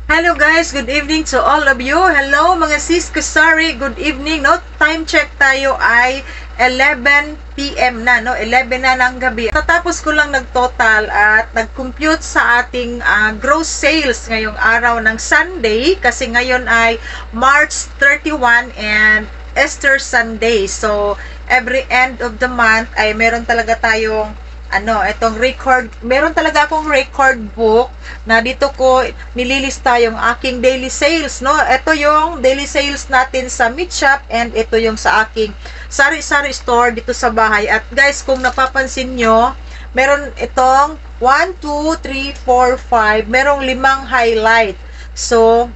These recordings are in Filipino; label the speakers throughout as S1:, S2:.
S1: Hello guys, good evening to all of you. Hello mga sis Kusari, good evening. No, time check tayo ay 11 PM na, no? 11 na ng gabi. Tatapos ko lang nagtotal at nag-compute sa ating gross sales ngayong araw ng Sunday kasi ngayon ay March 31 and Easter Sunday. So, every end of the month ay meron talaga tayong itong record, meron talaga akong record book na dito ko nililista yung aking daily sales, no? Ito yung daily sales natin sa meat shop and ito yung sa aking sari-sari store dito sa bahay. At guys, kung napapansin nyo, meron itong 1, 2, 3, 4, 5, merong 5 highlight. So,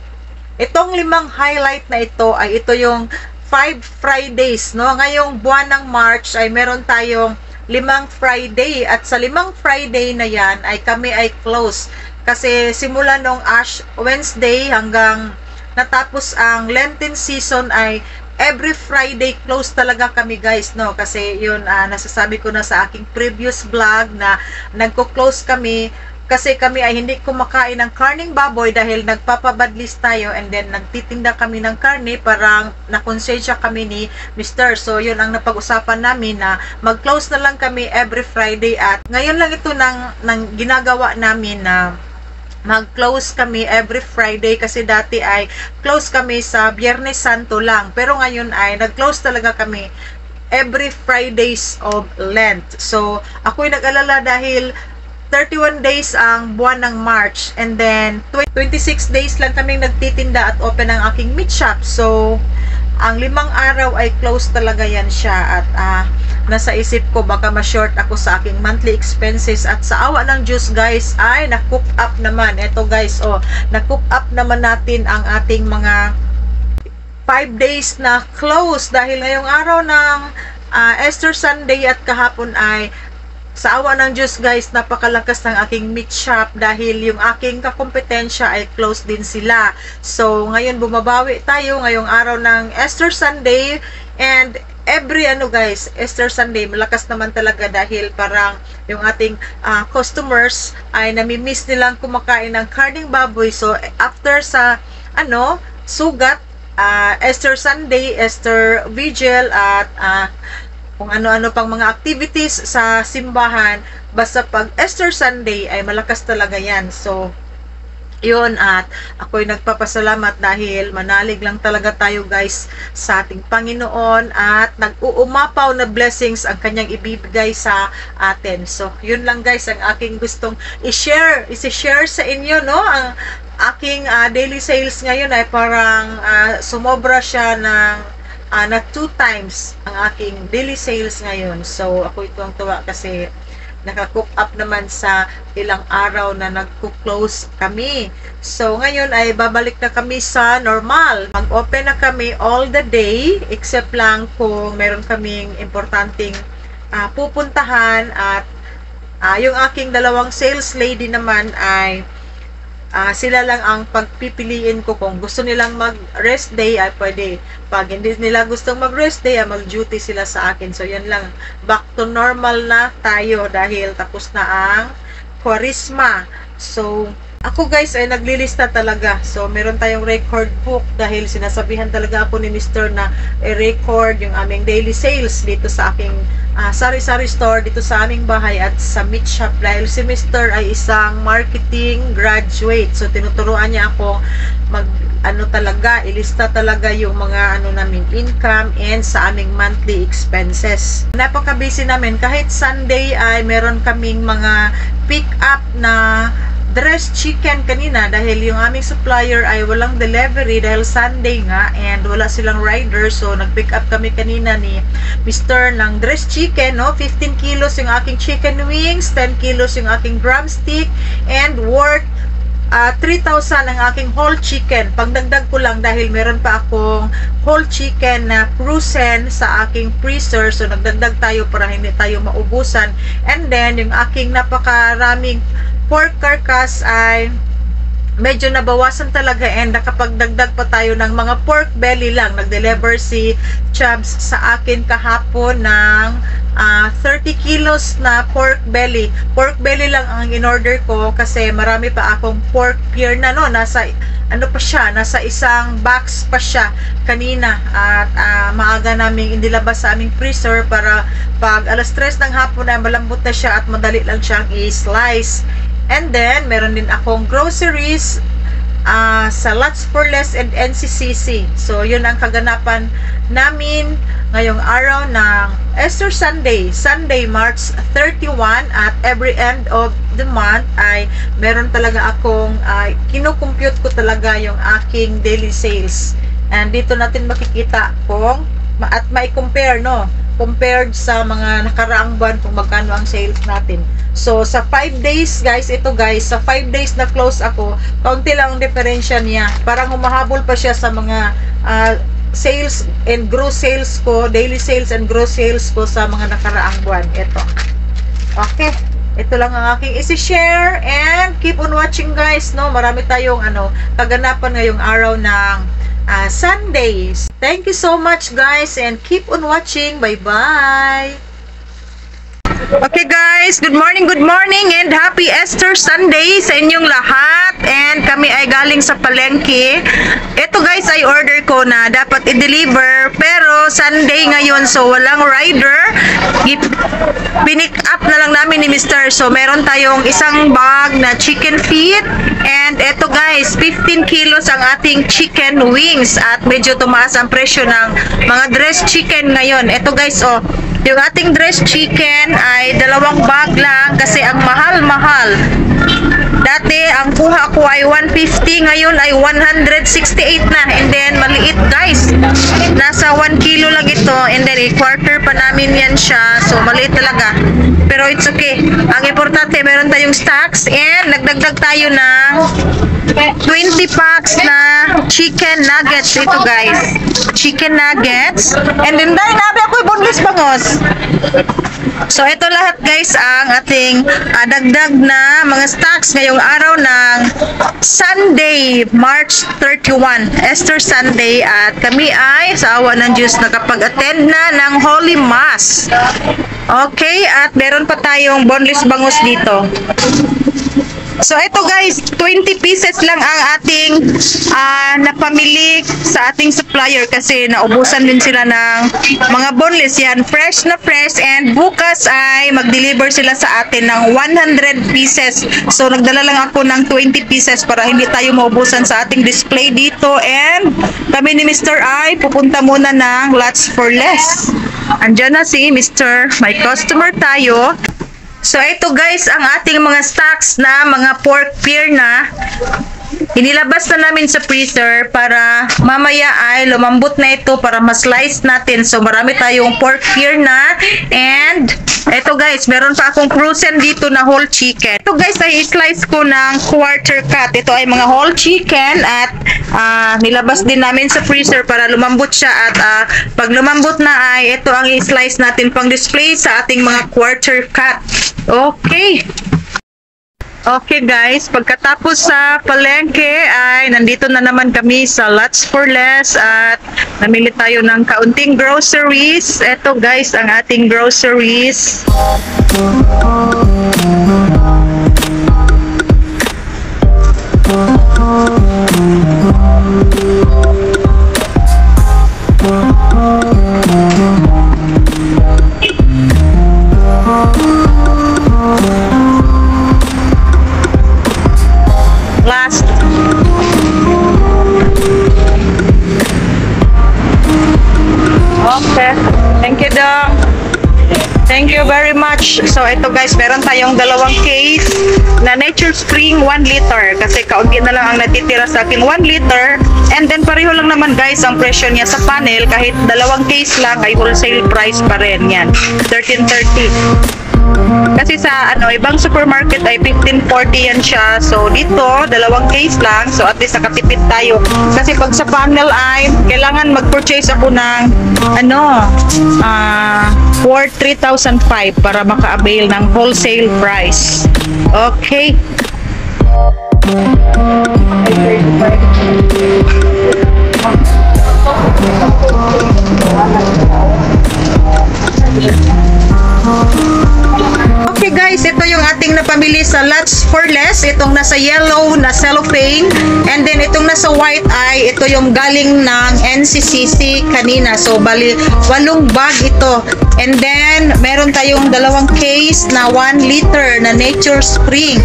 S1: itong 5 highlight na ito ay ito yung 5 Fridays, no? Ngayong buwan ng March ay meron tayong 5 Friday at sa 5 Friday na yan ay kami ay close kasi simula nung Ash Wednesday hanggang natapos ang Lenten season ay every Friday close talaga kami guys, no? Kasi yun nasasabi ko na sa aking previous vlog na nagko-close kami kasi kami ay hindi kumakain ng karning baboy dahil nagpapabadlis tayo and then nagtitinda kami ng karne, parang nakonsensya kami ni Mr. So, yun ang napag-usapan namin na mag-close na lang kami every Friday at ngayon lang ito nang ginagawa namin na mag-close kami every Friday kasi dati ay close kami sa Biyernes Santo lang. Pero ngayon ay nag-close talaga kami every Fridays of Lent. So, ako'y nag-alala dahil 31 days ang buwan ng March and then 26 days lang kaming nagtitinda at open ang aking meat shop. So, ang 5 araw ay close talaga yan siya at nasa isip ko baka ma-short ako sa aking monthly expenses at sa awa ng Diyos guys ay na-cook up naman. Ito guys, na-cook up naman natin ang ating mga 5 days na close dahil ngayong araw ng Easter Sunday at kahapon ay sa awa ng Diyos guys, napakalakas ng aking meat shop dahil yung aking kakompetensya ay close din sila. So, ngayon bumabawi tayo ngayong araw ng Easter Sunday and every guys, Easter Sunday, malakas naman talaga dahil parang yung ating customers ay namimiss nilang kumakain ng karning baboy. So, after sa sugat, Easter Sunday, Easter Vigil at kung ano-ano pang mga activities sa simbahan, basta pag Easter Sunday ay malakas talaga yan. So, yun at ako'y nagpapasalamat dahil manalig lang talaga tayo guys sa ating Panginoon at nag-uumapaw na blessings ang kanyang ibibigay sa atin. So, yun lang guys ang aking gustong i-share sa inyo, no? Ang aking daily sales ngayon ay parang sumobra siya ng na 2 times ang aking daily sales ngayon. So, ako itong tuwa kasi naka-cook up naman sa ilang araw na nag-close kami. So, ngayon ay babalik na kami sa normal. Mag-open na kami all the day except lang kung meron kaming importanteng pupuntahan at yung aking dalawang sales lady naman ay sila lang ang pagpipiliin ko kung gusto nilang mag-rest day ay pwede. Pag hindi nila gustong mag-rest day ay mag-duty sila sa akin. So, yan lang. Back to normal na tayo dahil tapos na ang Kwaresma. So, ako guys ay naglilista talaga. So, meron tayong record book dahil sinasabihan talaga ako ni Mr. na i-record yung aming daily sales dito sa aking sari-sari store dito sa aming bahay at sa meat shop dahil si Mr. ay isang marketing graduate. So, tinuturuan niya ako talaga, ilista talaga yung mga namin income and sa aming monthly expenses. Napaka-busy namin. Kahit Sunday ay meron kaming mga pick up na dressed chicken kanina dahil yung aming supplier ay walang delivery dahil Sunday nga and wala silang rider. So, nag-pick up kami kanina ni Mr. ng dressed chicken, no? 15 kilos yung aking chicken wings, 10 kilos yung aking drumstick, and worth 3,000 ang aking whole chicken. Pagdagdag ko lang dahil meron pa akong whole chicken na frozen sa aking freezer. So, nagdagdag tayo para hindi tayo maubusan. And then, yung aking napakaraming pork carcass ay medyo nabawasan talaga and nakapagdagdag pa tayo ng mga pork belly lang. Nag-deliver si Chubbs sa akin kahapon ng 30 kilos na pork belly. Pork belly lang ang in-order ko kasi marami pa akong pork pierna, no? Nasa ano pa siya, nasa isang box pa siya kanina at maaga naming indilabas sa aming freezer para pag alas 3 ng hapon na malambot na siya at madali lang siyang i-slice. And then meron din akong groceries sa Lots for Less and NCCC. So yun ang kaganapan namin ngayong araw ng Easter Sunday, March 31, at every end of the month ay meron talaga akong kino-compute ko talaga yung aking daily sales. And dito natin makikita kung at may compare, no, compared sa mga nakaraang buwan kung magkano ang sales natin. So sa 5 days guys, ito guys, sa 5 days na close ako, kaunti lang ang diferensya niya. Parang humahabol pa siya sa mga sales and gross sales ko, daily sales and gross sales ko sa mga nakaraang buwan. Ito. Okay. Ito lang ang aking isi-share, and keep on watching guys, no? Marami tayong kaganapan ngayong araw ng Sundays. Thank you so much guys, and keep on watching. Bye-bye. Okay guys, good morning and happy Easter Sunday sa inyong lahat. And kami ay galing sa palengke. Ito guys ay order ko na dapat i-deliver, pero Sunday ngayon so walang rider. Pinick up na lang namin ni Mr. So meron tayong isang bag na chicken feet, and ito guys 15 kilos ang ating chicken wings, at medyo tumaas ang presyo ng mga dressed chicken ngayon. Ito guys, oh, yung ating dressed chicken ay 2 bag lang kasi ang mahal-mahal. Dati ang kuha ko ay 150, ngayon ay 168 na. And then maliit guys, nasa 1 kilo lang ito, and then i-quarter pa namin yan siya, so maliit talaga, pero it's okay. Ang importante meron tayong stocks, and nagdagdag tayo ng 20 packs na chicken nuggets. Ito guys, chicken nuggets, and then dahil nabi ako'y boneless bangos. So ito lahat guys ang ating dagdag na mga stocks ngayong araw ng Sunday, March 31, Easter Sunday, at kami ay sa awa ng Diyos nakapag-attend na ng Holy Mass. Okay, at meron pa tayong boneless bangus dito. So ito guys, 20 pieces lang ang ating napamili sa ating supplier kasi naubusan din sila ng mga boneless. Yan, fresh na fresh, and bukas ay mag-deliver sila sa atin ng 100 pieces. So nagdala lang ako ng 20 pieces para hindi tayo maubusan sa ating display dito, and kami ni Mr. ay pupunta muna ng Lots for Less. Andyan na si Mr. May customer tayo. So ito guys ang ating mga stocks na mga pork pear na inilabas na namin sa freezer para mamaya ay lumambot na ito para ma-slice natin. So marami tayong pork pear na, and ito guys, meron pa akong frozen dito na whole chicken. Ito guys ay i-slice ko ng quarter cut. Ito ay mga whole chicken, at nilabas din namin sa freezer para lumambot siya, at pag lumambot na ay ito ang i-slice natin pang display sa ating mga quarter cut. Okay. Okay guys, pagkatapos sa palengke ay nandito na naman kami sa Lots for Less, at namili tayo ng kaunting groceries. Ito guys ang ating groceries. Last. Okay. Thank you, Dong. Thank you very much. So ito guys, meron tayong 2 case na Nature Spring 1 liter kasi kaunti na lang ang natitira sa akin 1 liter, and then pareho lang naman guys ang presyo niya sa panel, kahit 2 case lang ay wholesale price pa rin yan, 13.30. Kasi sa ibang supermarket ay 15.40 yan siya. So dito 2 case lang, so at least nakatipid tayo. Kasi pag sa panel ay kailangan mag-purchase ako ng for 3,005 para maka-avail ng wholesale price. Okay. Okay guys, ito yung ating napamili sa Lots for Less. Itong nasa yellow na cellophane, and then itong nasa white ay ito yung galing ng NCCC kanina. So, bali, 8 bag ito. And then, meron tayong 2 case na 1 liter na Nature Spring.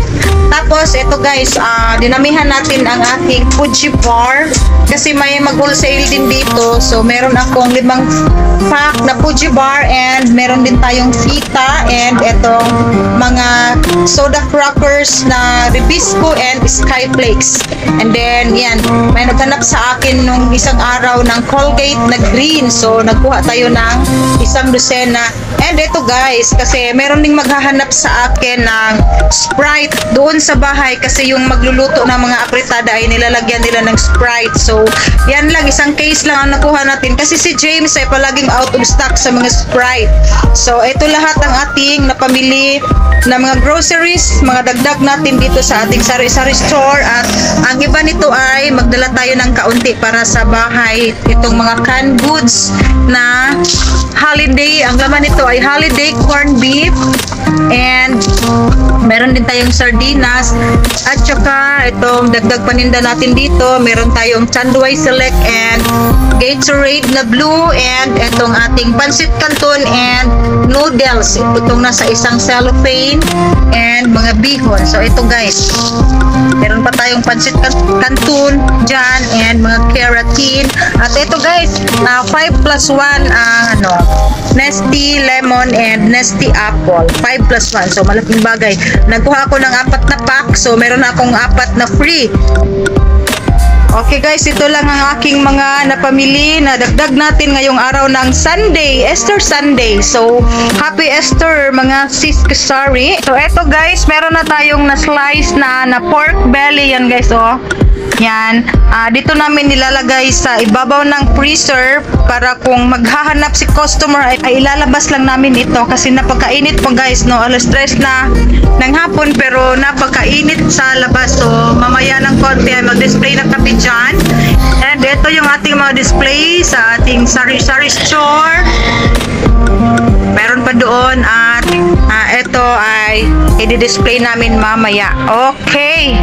S1: Tapos, ito guys, dinamihan natin ang ating Fuji bar kasi may mag-wholesale din dito. So, meron akong 5 pack na Fuji bar and meron din tayong Vita and etong mga soda crackers na Ribisco and Skyflakes. And then, yan, may naghanap sa akin nung isang araw ng Colgate na green. So, nagkuha tayo ng 1 dosena. And ito guys, kasi meron ding maghahanap sa akin ng Sprite doon sa bahay kasi yung magluluto ng mga apritada ay nilalagyan nila ng Sprite. So, yan lang, 1 case lang ang nakuha natin kasi si James ay palaging out of stock sa mga Sprite. So, ito lahat ang ating napamili na mga groceries, mga dagdag natin dito sa ating sari-sari store. At ang iba nito ay magdala tayo ng kaunti para sa bahay. Itong mga canned goods na holiday, ang laman nito ay holiday corned beef and meron din tayong sardinas at saka itong dagdag paninda natin dito, meron tayong Chanduay Select and Gatorade na blue and itong ating Pansit Canton and noodles. Itong nasa isang cellophane and mga bihon. So ito guys, meron pa tayong Pansit Canton dyan and mga keratin. At ito guys, 5+1 Nesty Lemon and Nesty Apple. 5+1. So malaking bagay. Nagkuha ako ng 4 na pack. So meron akong 4 na free. Okay guys, ito lang ang aking mga napamili na dagdag natin ngayong araw ng Sunday, Easter Sunday. So, happy Easter mga sis kasari. So, eto guys, meron na tayong na-slice na pork belly yan guys, oh. Yan. Dito namin nilalagay sa ibabaw ng freezer para kung maghahanap si customer ay ilalabas lang namin ito kasi napakainit po guys, no? 3:00 na ng hapon pero napakainit sa labas. So, mamaya ng konti ay mag-display na kami dyan. And ito yung ating mga display sa ating sari-sari store. Meron pa doon at ito ay i-display namin mamaya. Okay.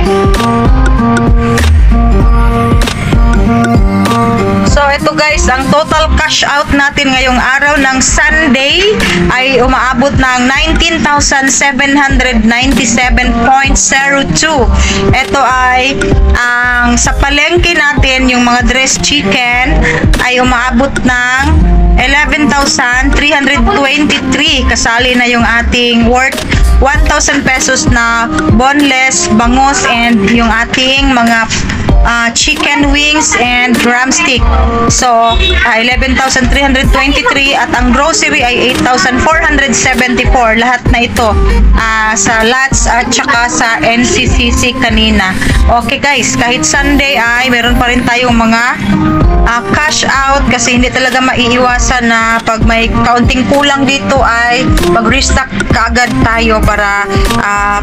S1: So, ito guys, ang total cash out natin ngayong araw ng Sunday ay umaabot ng 19,797.02. Ito ay ang sa palengke natin, yung mga dressed chicken ay umaabot ng 11,323. Kasali na yung ating worth 1,000 pesos na boneless, bangus, and yung ating mga chicken wings and drumstick. So, 11,323 at ang grocery ay 8,474. Lahat na ito sa lots at saka sa NCCC kanina. Okay guys, kahit Sunday ay meron pa rin tayong mga cash out kasi hindi talaga maiiwasan na pag may kaunting kulang dito ay mag-restock kaagad tayo para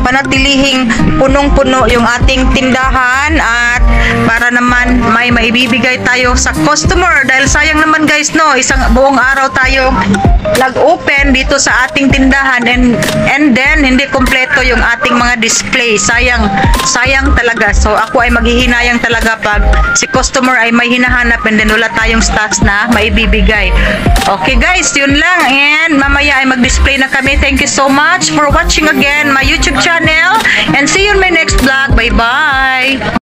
S1: panatilihing punong-puno yung ating tindahan at para naman may maibibigay tayo sa customer dahil sayang naman guys, no, isang buong araw tayo nag-open dito sa ating tindahan and then hindi kompleto yung ating mga display. Sayang talaga. So ako ay maghihinayang talaga pag si customer ay may hinahanap and then wala tayong stocks na maibibigay. Okay guys, yun lang and mamaya ay mag-display na kami. Thank you so much for watching again my YouTube channel and see you in my next vlog. Bye bye.